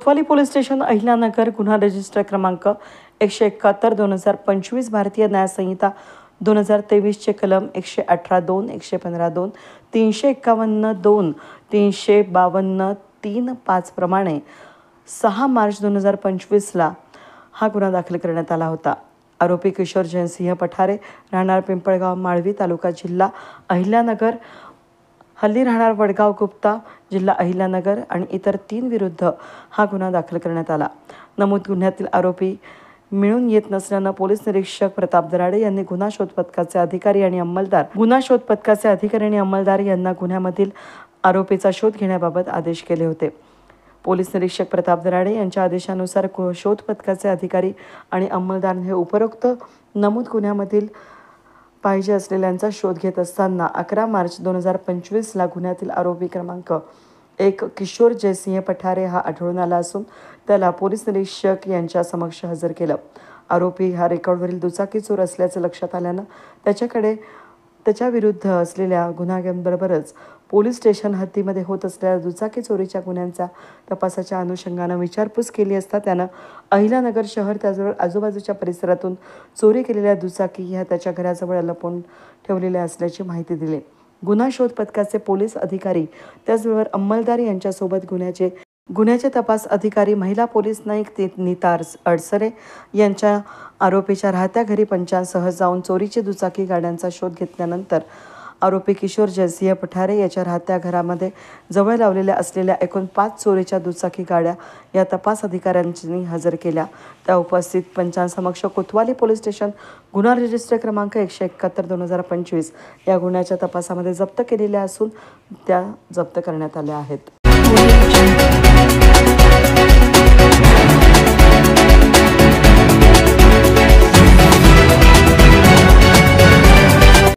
कोतवाली police station Ahilyanagar गुन्हा register क्रमांक 171/2025 भारतीय न्याय संहिता 2023 चे कलम 118(2), 115(2), 351(2), 352(3)(5) प्रमाणे 6 मार्च 2025 ला हा गुन्हा दाखल करण्यात आला होता। आरोपी किशोर जयसिंह पठारे राहणार पिंपळगाव माळवी तालुका जिल्हा अहिल्यानगर, हल्ली राहणार वडगाव गुप्ता जिल्हा अहिल्यानगर आणि इतर 3 विरुद्ध हा गुन्हा दाखल करण्यात आला। नमूद गुन्ह्यातील आरोपी मिळून येत नसल्यानं पोलीस निरीक्षक प्रताप दराडे यांनी गुन्हा शोध पथकाचे अधिकारी आणि अंमलदार यांना गुन्ह्यामधील आरोपीचा शोध घेण्याबाबत आदेश केले होते। पोलीस निरीक्षक प्रताप दराडे यांच्या आदेशानुसार शोध पथकाचे अधिकारी आणि अंमलदार हे उपरोक्त नमूद गुन्ह्यामधील पाहिजे असलेल्यांचा शोध घेत असताना 11 मार्च 2025 ला गुन्ह्यातील आरोपी क्रमांक 1 किशोर जयसिंह पठारे हा आढळून आला असून त्याला पोलीस निरीक्षक यांच्या समक्ष हजर केलं। आरोपी हा रेकॉर्डवरील दुचाकी चोर असल्याचे लक्षात आल्यानं त्याच्या विरुद्ध असलेल्या गुन्ह्यांबरोबरच पोलीस स्टेशन हद्दीमध्ये होत असलेल्या दुचाकी चोरीच्या गुन्ह्यांच्या तपासाच्या अनुषंगानं विचारपूस केली असता त्यानं अहिल्यानगर शहर त्याजवळ आजूबाजूच्या परिसरातून चोरी केलेल्या दुचाकी ह्या त्याच्या घराजवळ लपवून ठेवलेल्या असल्याची माहिती दिली। गुन्हा शोध पथकाचे पोलीस अधिकारी त्याचबरोबर अंमलदार यांच्यासोबत गुन्ह्याचे तपास अधिकारी महिला पोलीस नाईक नीता अडसरे यांच्या आरोपीच्या राहत्या घरी पंचांसह जाऊन चोरीची दुचाकी गाड्यांचा शोध घेतल्यानंतर आरोपी किशोर जयसिंह पठारे याच्या राहत्या घरामध्ये जवळ लावलेल्या असलेल्या एकूण 5 चोरीच्या दुचाकी गाड्या या तपास अधिकाऱ्यांनी हजर केल्या। त्या उपस्थित पंचांसमक्ष कोतवाली पोलीस स्टेशन गुन्हा रजिस्टर क्रमांक 171/2025 या गुन्ह्याच्या तपासामध्ये जप्त केलेल्या असून त्या जप्त करण्यात आल्या आहेत।